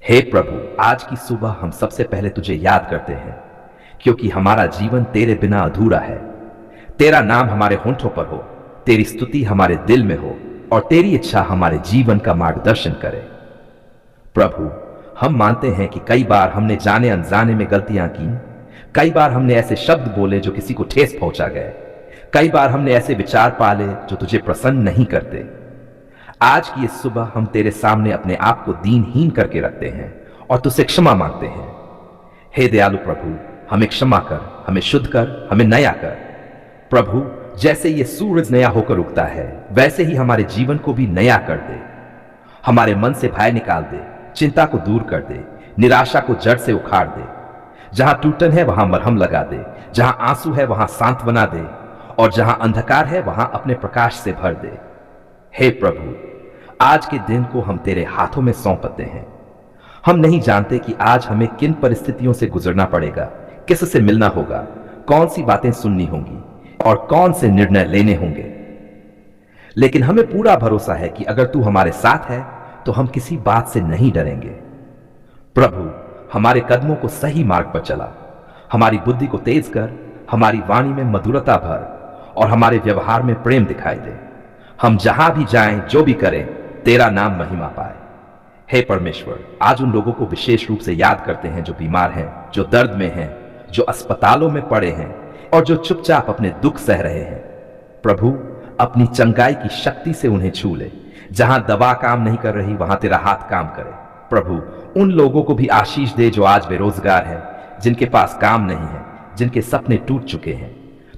हे प्रभु, आज की सुबह हम सबसे पहले तुझे याद करते हैं, क्योंकि हमारा जीवन तेरे बिना अधूरा है। तेरा नाम हमारे होंठों पर हो, तेरी स्तुति हमारे दिल में हो और तेरी इच्छा हमारे जीवन का मार्गदर्शन करे। प्रभु, हम मानते हैं कि कई बार हमने जाने अनजाने में गलतियां की। कई बार हमने ऐसे शब्द बोले जो किसी को ठेस पहुंचा गए। कई बार हमने ऐसे विचार पाले जो तुझे प्रसन्न नहीं करते। आज की इस सुबह हम तेरे सामने अपने आप को दीनहीन करके रखते हैं और तुझसे क्षमा मांगते हैं। हे दयालु प्रभु, हमें क्षमा कर, हमें शुद्ध कर, हमें नया कर। प्रभु, जैसे ये सूरज नया होकर उगता है, वैसे ही हमारे जीवन को भी नया कर दे। हमारे मन से भय निकाल दे, चिंता को दूर कर दे, निराशा को जड़ से उखाड़ दे। जहां टूटन है वहां मरहम लगा दे, जहां आंसू है वहां सांत्वना दे और जहां अंधकार है वहां अपने प्रकाश से भर दे। हे प्रभु, आज के दिन को हम तेरे हाथों में सौंपते हैं। हम नहीं जानते कि आज हमें किन परिस्थितियों से गुजरना पड़ेगा, किससे मिलना होगा, कौन सी बातें सुननी होंगी और कौन से निर्णय लेने होंगे। लेकिन हमें पूरा भरोसा है कि अगर तू हमारे साथ है तो हम किसी बात से नहीं डरेंगे। प्रभु, हमारे कदमों को सही मार्ग पर चला, हमारी बुद्धि को तेज कर, हमारी वाणी में मधुरता भर और हमारे व्यवहार में प्रेम दिखाई दे। हम जहां भी जाएं, जो भी करें, तेरा नाम महिमा पाए। हे परमेश्वर, आज उन लोगों को विशेष रूप से याद करते हैं जो बीमार हैं, जो दर्द में हैं, जो अस्पतालों में पड़े हैं और जो चुपचाप अपने दुख सह रहे हैं। प्रभु, अपनी चंगाई की शक्ति से उन्हें छू ले। जहां दवा काम नहीं कर रही वहां तेरा हाथ काम करे। प्रभु, उन लोगों को भी आशीष दे जो आज बेरोजगार हैं, जिनके पास काम नहीं है, जिनके सपने टूट चुके हैं।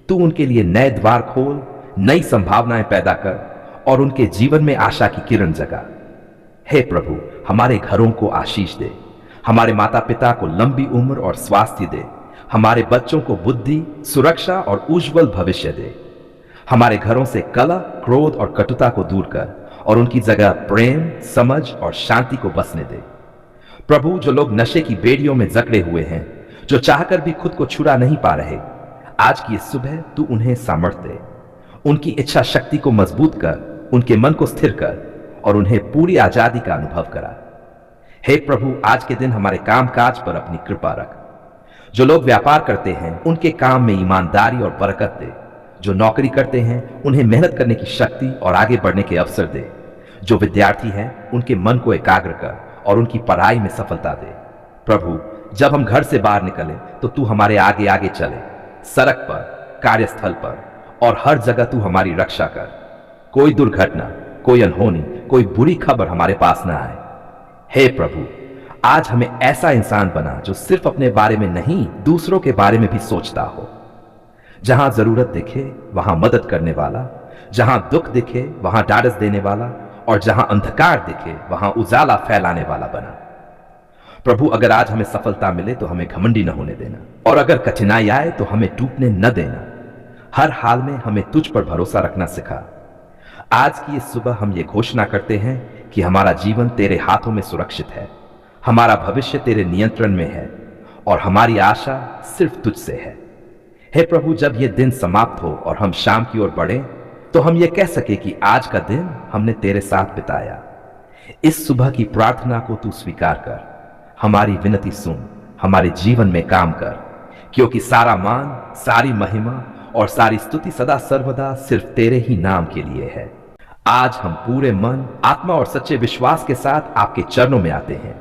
तू उनके लिए नए द्वार खोल, नई संभावनाएं पैदा कर और उनके जीवन में आशा की किरण जगा। हे प्रभु, हमारे घरों को आशीष दे, हमारे माता पिता को लंबी उम्र और स्वास्थ्य दे, हमारे बच्चों को बुद्धि, सुरक्षा और उज्जवल भविष्य दे। हमारे घरों से कलह, क्रोध और कटुता को दूर कर और उनकी जगह प्रेम, समझ और शांति को बसने दे। प्रभु, जो लोग नशे की बेड़ियों में जकड़े हुए हैं, जो चाहकर भी खुद को छुड़ा नहीं पा रहे, आज की इस सुबह तू उन्हें सामर्थ्य दे। उनकी इच्छा शक्ति को मजबूत कर, उनके मन को स्थिर कर और उन्हें पूरी आजादी का अनुभव करा। हे प्रभु, आज के दिन हमारे कामकाज पर अपनी कृपा रख। जो लोग व्यापार करते हैं, उनके काम में ईमानदारी और बरकत दे। जो नौकरी करते हैं, उन्हें मेहनत करने की शक्ति और आगे बढ़ने के अवसर दे। जो विद्यार्थी हैं, उनके मन को एकाग्र कर और उनकी पढ़ाई में सफलता दे। प्रभु, जब हम घर से बाहर निकले तो तू हमारे आगे आगे चले। सड़क पर, कार्यस्थल पर और हर जगह तू हमारी रक्षा कर। कोई दुर्घटना, कोई अनहोनी, कोई बुरी खबर हमारे पास ना आए। हे प्रभु, आज हमें ऐसा इंसान बना जो सिर्फ अपने बारे में नहीं, दूसरों के बारे में भी सोचता हो। जहां जरूरत दिखे वहां मदद करने वाला, जहां दुख दिखे वहां ढाढ़स देने वाला और जहां अंधकार दिखे वहां उजाला फैलाने वाला बना। प्रभु, अगर आज हमें सफलता मिले तो हमें घमंडी न होने देना और अगर कठिनाई आए तो हमें टूटने न देना। हर हाल में हमें तुझ पर भरोसा रखना सिखा। आज की इस सुबह हम ये घोषणा करते हैं कि हमारा जीवन तेरे हाथों में सुरक्षित है, हमारा भविष्य तेरे नियंत्रण में है और हमारी आशा सिर्फ तुझसे है। हे प्रभु, जब ये दिन समाप्त हो और हम शाम की ओर बढ़ें तो हम ये कह सके कि आज का दिन हमने तेरे साथ बिताया। इस सुबह की प्रार्थना को तू स्वीकार कर, हमारी विनती सुन, हमारे जीवन में काम कर, क्योंकि सारा मान, सारी महिमा और सारी स्तुति सदा सर्वदा सिर्फ तेरे ही नाम के लिए है। आज हम पूरे मन, आत्मा और सच्चे विश्वास के साथ आपके चरणों में आते हैं।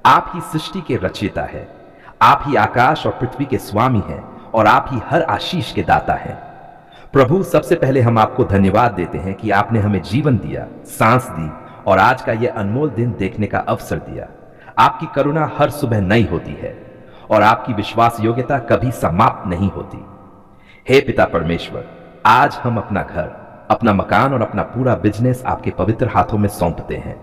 आप ही सृष्टि के रचयिता है, आप ही आकाश और पृथ्वी के स्वामी हैं और आप ही हर आशीष के दाता हैं। प्रभु, सबसे पहले हम आपको धन्यवाद देते हैं कि आपने हमें जीवन दिया, सांस दी और आज का यह अनमोल दिन देखने का अवसर दिया। आपकी करुणा हर सुबह नई होती है और आपकी विश्वास योग्यता कभी समाप्त नहीं होती। हे पिता परमेश्वर, आज हम अपना घर, अपना मकान और अपना पूरा बिजनेस आपके पवित्र हाथों में सौंपते हैं।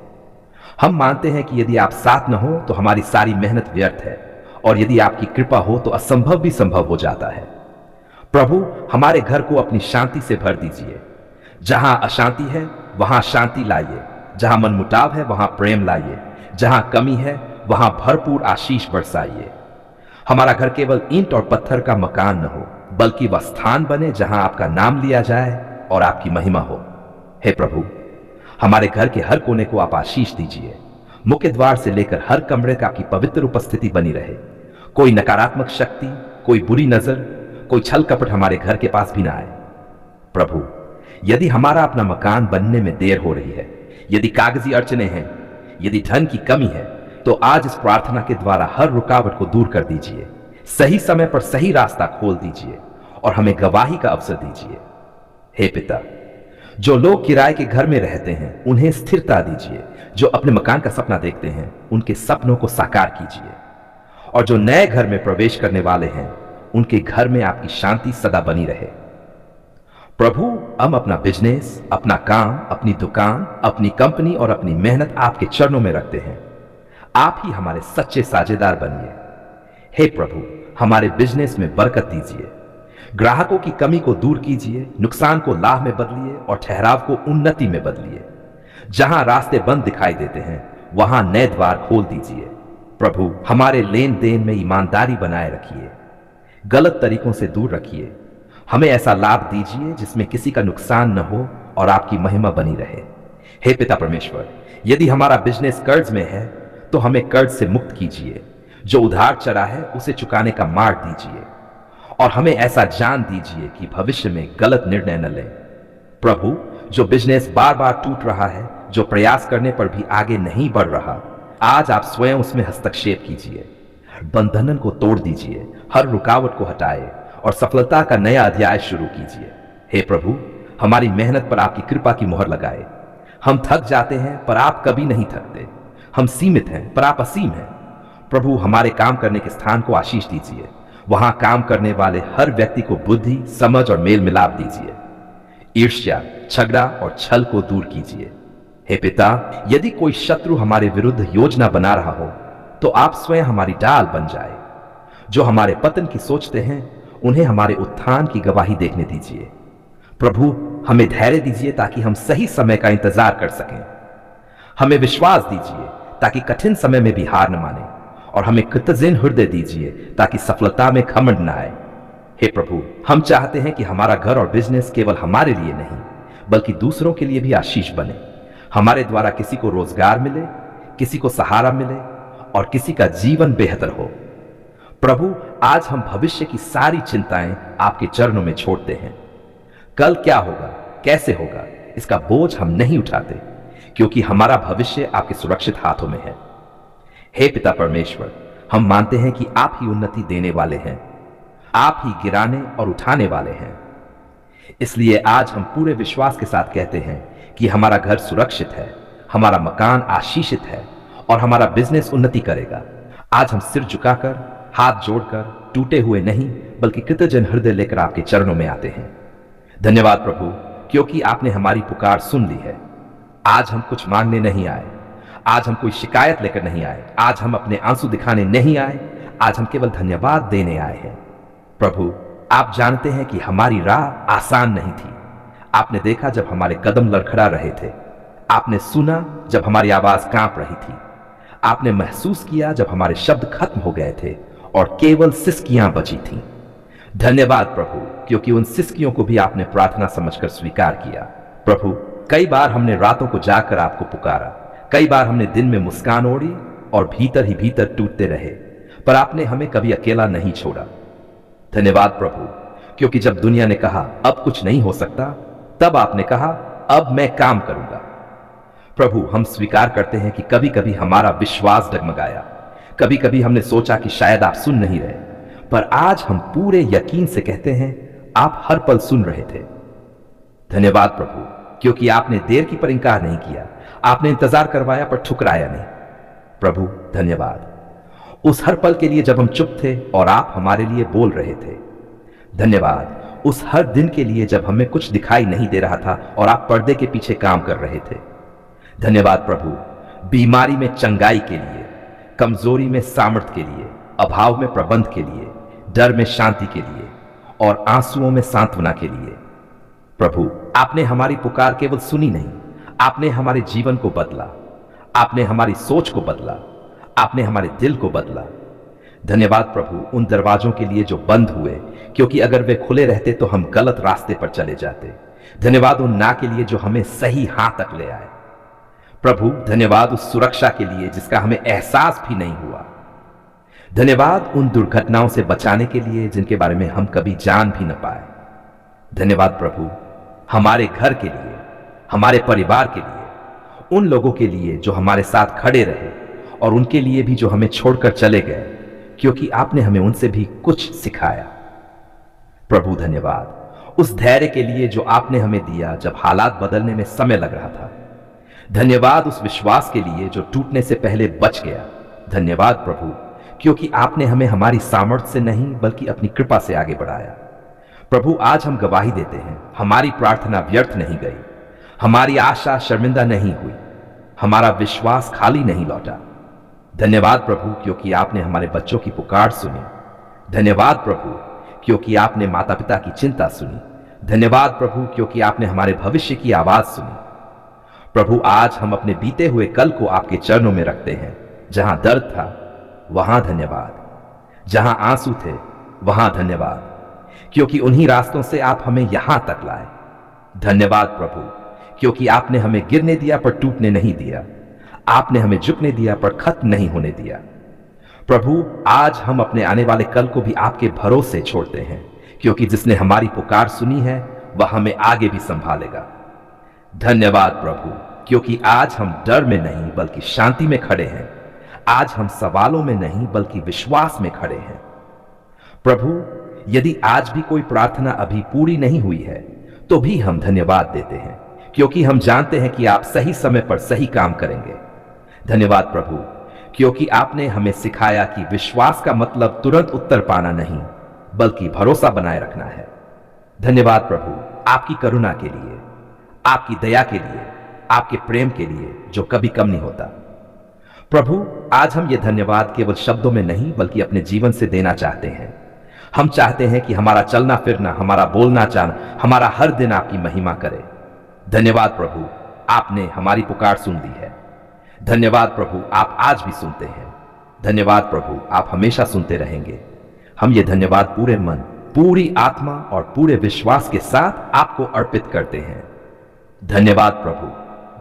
हम मानते हैं कि यदि आप साथ न हो तो हमारी सारी मेहनत व्यर्थ है और यदि आपकी कृपा हो तो असंभव भी संभव हो जाता है। प्रभु, हमारे घर को अपनी शांति से भर दीजिए। जहां अशांति है वहां शांति लाइए, जहां मनमुटाव है वहां प्रेम लाइए, जहां कमी है वहां भरपूर आशीष बरसाइए। हमारा घर केवल ईंट और पत्थर का मकान न हो, बल्कि वह स्थान बने जहां आपका नाम लिया जाए और आपकी महिमा हो। हे प्रभु, हमारे घर के हर कोने को आप आशीष दीजिए। मुख्य द्वार से लेकर हर कमरे का आपकी पवित्र उपस्थिति बनी रहे। कोई नकारात्मक शक्ति, कोई बुरी नजर, कोई छल कपट हमारे घर के पास भी ना आए। प्रभु, यदि हमारा अपना मकान बनने में देर हो रही है, यदि कागजी अड़चने हैं, यदि धन की कमी है, तो आज इस प्रार्थना के द्वारा हर रुकावट को दूर कर दीजिए। सही समय पर सही रास्ता खोल दीजिए और हमें गवाही का अवसर दीजिए। हे पिता, जो लोग किराए के घर में रहते हैं उन्हें स्थिरता दीजिए। जो अपने मकान का सपना देखते हैं उनके सपनों को साकार कीजिए, और जो नए घर में प्रवेश करने वाले हैं उनके घर में आपकी शांति सदा बनी रहे। प्रभु, हम अपना बिजनेस, अपना काम, अपनी दुकान, अपनी कंपनी और अपनी मेहनत आपके चरणों में रखते हैं। आप ही हमारे सच्चे साझेदार बनिए। हे प्रभु, हमारे बिजनेस में बरकत दीजिए, ग्राहकों की कमी को दूर कीजिए, नुकसान को लाभ में बदलिए और ठहराव को उन्नति में बदलिए। जहां रास्ते बंद दिखाई देते हैं वहां नए द्वार खोल दीजिए। प्रभु, हमारे लेन देन में ईमानदारी बनाए रखिए, गलत तरीकों से दूर रखिए। हमें ऐसा लाभ दीजिए जिसमें किसी का नुकसान न हो और आपकी महिमा बनी रहे। हे पिता परमेश्वर, यदि हमारा बिजनेस कर्ज में है तो हमें कर्ज से मुक्त कीजिए। जो उधार चढ़ा है उसे चुकाने का मार्ग दीजिए, और हमें ऐसा जान दीजिए कि भविष्य में गलत निर्णय न लें। प्रभु, जो बिजनेस बार बार टूट रहा है, जो प्रयास करने पर भी आगे नहीं बढ़ रहा, आज आप स्वयं उसमें हस्तक्षेप कीजिए। बंधन को तोड़ दीजिए, हर रुकावट को हटाए और सफलता का नया अध्याय शुरू कीजिए। हे प्रभु, हमारी मेहनत पर आपकी कृपा की मोहर लगाए। हम थक जाते हैं पर आप कभी नहीं थकते। हम सीमित हैं पर आप असीम हैं। प्रभु, हमारे काम करने के स्थान को आशीष दीजिए। वहां काम करने वाले हर व्यक्ति को बुद्धि, समझ और मेल मिलाप दीजिए। ईर्ष्या, झगड़ा और छल को दूर कीजिए। हे पिता, यदि कोई शत्रु हमारे विरुद्ध योजना बना रहा हो तो आप स्वयं हमारी ढाल बन जाए। जो हमारे पतन की सोचते हैं उन्हें हमारे उत्थान की गवाही देखने दीजिए। प्रभु, हमें धैर्य दीजिए ताकि हम सही समय का इंतजार कर सकें। हमें विश्वास दीजिए ताकि कठिन समय में भी हार न माने, और हमें कृतज्ञ हृदय दीजिए ताकि सफलता में घमंड न आए। हे प्रभु, हम चाहते हैं कि हमारा घर और बिजनेस केवल हमारे लिए नहीं बल्कि दूसरों के लिए भी आशीष बने। हमारे द्वारा किसी को रोजगार मिले, किसी को सहारा मिले और किसी का जीवन बेहतर हो। प्रभु, आज हम भविष्य की सारी चिंताएं आपके चरणों में छोड़ते हैं। कल क्या होगा, कैसे होगा, इसका बोझ हम नहीं उठाते, क्योंकि हमारा भविष्य आपके सुरक्षित हाथों में है। हे पिता परमेश्वर, हम मानते हैं कि आप ही उन्नति देने वाले हैं, आप ही गिराने और उठाने वाले हैं। इसलिए आज हम पूरे विश्वास के साथ कहते हैं कि हमारा घर सुरक्षित है, हमारा मकान आशीषित है और हमारा बिजनेस उन्नति करेगा। आज हम सिर झुकाकर, हाथ जोड़कर, टूटे हुए नहीं बल्कि कृतज्ञ हृदय लेकर आपके चरणों में आते हैं। धन्यवाद प्रभु, क्योंकि आपने हमारी पुकार सुन ली है। आज हम कुछ मांगने नहीं आए, आज हम कोई शिकायत लेकर नहीं आए, आज हम अपने आंसू दिखाने नहीं आए, आज हम केवल धन्यवाद देने आए हैं। प्रभु, आप जानते हैं कि हमारी राह आसान नहीं थी। आपने देखा जब हमारे कदम लड़खड़ा रहे थे, आपने सुना जब हमारी आवाज कांप रही थी, आपने महसूस किया जब हमारे शब्द खत्म हो गए थे और केवल सिसकियां बची थीं। धन्यवाद प्रभु, क्योंकि उन सिसकियों को भी आपने प्रार्थना समझकर स्वीकार किया। प्रभु, कई बार हमने रातों को जाकर आपको पुकारा, कई बार हमने दिन में मुस्कान ओढ़ी और भीतर ही भीतर टूटते रहे, पर आपने हमें कभी अकेला नहीं छोड़ा। धन्यवाद प्रभु, क्योंकि जब दुनिया ने कहा अब कुछ नहीं हो सकता, तब आपने कहा अब मैं काम करूंगा। प्रभु, हम स्वीकार करते हैं कि कभी कभी हमारा विश्वास डगमगाया, कभी कभी हमने सोचा कि शायद आप सुन नहीं रहे, पर आज हम पूरे यकीन से कहते हैं आप हर पल सुन रहे थे। धन्यवाद प्रभु, क्योंकि आपने देर की पर इंकार नहीं किया, आपने इंतजार करवाया पर ठुकराया नहीं। प्रभु धन्यवाद उस हर पल के लिए जब हम चुप थे और आप हमारे लिए बोल रहे थे। धन्यवाद उस हर दिन के लिए जब हमें कुछ दिखाई नहीं दे रहा था और आप पर्दे के पीछे काम कर रहे थे। धन्यवाद प्रभु, बीमारी में चंगाई के लिए, कमजोरी में सामर्थ्य के लिए, अभाव में प्रबंध के लिए, डर में शांति के लिए और आंसुओं में सांत्वना के लिए। प्रभु, आपने हमारी पुकार केवल सुनी नहीं, आपने हमारे जीवन को बदला, आपने हमारी सोच को बदला, आपने हमारे दिल को बदला। धन्यवाद प्रभु उन दरवाजों के लिए जो बंद हुए, क्योंकि अगर वे खुले रहते तो हम गलत रास्ते पर चले जाते। धन्यवाद उन ना के लिए जो हमें सही हाथ तक ले आए। प्रभु धन्यवाद उस सुरक्षा के लिए जिसका हमें एहसास भी नहीं हुआ। धन्यवाद उन दुर्घटनाओं से बचाने के लिए जिनके बारे में हम कभी जान भी न पाए। धन्यवाद प्रभु हमारे घर के लिए, हमारे परिवार के लिए, उन लोगों के लिए जो हमारे साथ खड़े रहे और उनके लिए भी जो हमें छोड़कर चले गए, क्योंकि आपने हमें उनसे भी कुछ सिखाया। प्रभु धन्यवाद उस धैर्य के लिए जो आपने हमें दिया जब हालात बदलने में समय लग रहा था। धन्यवाद उस विश्वास के लिए जो टूटने से पहले बच गया। धन्यवाद प्रभु क्योंकि आपने हमें हमारी सामर्थ्य से नहीं बल्कि अपनी कृपा से आगे बढ़ाया। प्रभु आज हम गवाही देते हैं, हमारी प्रार्थना व्यर्थ नहीं गई, हमारी आशा शर्मिंदा नहीं हुई, हमारा विश्वास खाली नहीं लौटा। धन्यवाद प्रभु क्योंकि आपने हमारे बच्चों की पुकार सुनी। धन्यवाद प्रभु क्योंकि आपने माता पिता की चिंता सुनी। धन्यवाद प्रभु क्योंकि आपने हमारे भविष्य की आवाज सुनी। प्रभु आज हम अपने बीते हुए कल को आपके चरणों में रखते हैं। जहां दर्द था वहां धन्यवाद, जहां आंसू थे वहां धन्यवाद, क्योंकि उन्हीं रास्तों से आप हमें यहां तक लाए। धन्यवाद प्रभु क्योंकि आपने हमें गिरने दिया पर टूटने नहीं दिया, आपने हमें झुकने दिया पर खत्म नहीं होने दिया। प्रभु आज हम अपने आने वाले कल को भी आपके भरोसे छोड़ते हैं, क्योंकि जिसने हमारी पुकार सुनी है वह हमें आगे भी संभालेगा। धन्यवाद प्रभु क्योंकि आज हम डर में नहीं बल्कि शांति में खड़े हैं। आज हम सवालों में नहीं बल्कि विश्वास में खड़े हैं। प्रभु यदि आज भी कोई प्रार्थना अभी पूरी नहीं हुई है तो भी हम धन्यवाद देते हैं, क्योंकि हम जानते हैं कि आप सही समय पर सही काम करेंगे। धन्यवाद प्रभु क्योंकि आपने हमें सिखाया कि विश्वास का मतलब तुरंत उत्तर पाना नहीं बल्कि भरोसा बनाए रखना है। धन्यवाद प्रभु आपकी करुणा के लिए, आपकी दया के लिए, आपके प्रेम के लिए जो कभी कम नहीं होता। प्रभु आज हम ये धन्यवाद केवल शब्दों में नहीं बल्कि अपने जीवन से देना चाहते हैं। हम चाहते हैं कि हमारा चलना फिरना, हमारा बोलना चालना, हमारा हर दिन आपकी महिमा करे। धन्यवाद प्रभु आपने हमारी पुकार सुन ली है। धन्यवाद प्रभु आप आज भी सुनते हैं। धन्यवाद प्रभु आप हमेशा सुनते रहेंगे। हम ये धन्यवाद पूरे मन, पूरी आत्मा और पूरे विश्वास के साथ आपको अर्पित करते हैं। धन्यवाद प्रभु,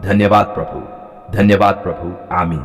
धन्यवाद प्रभु, धन्यवाद प्रभु। आमीन।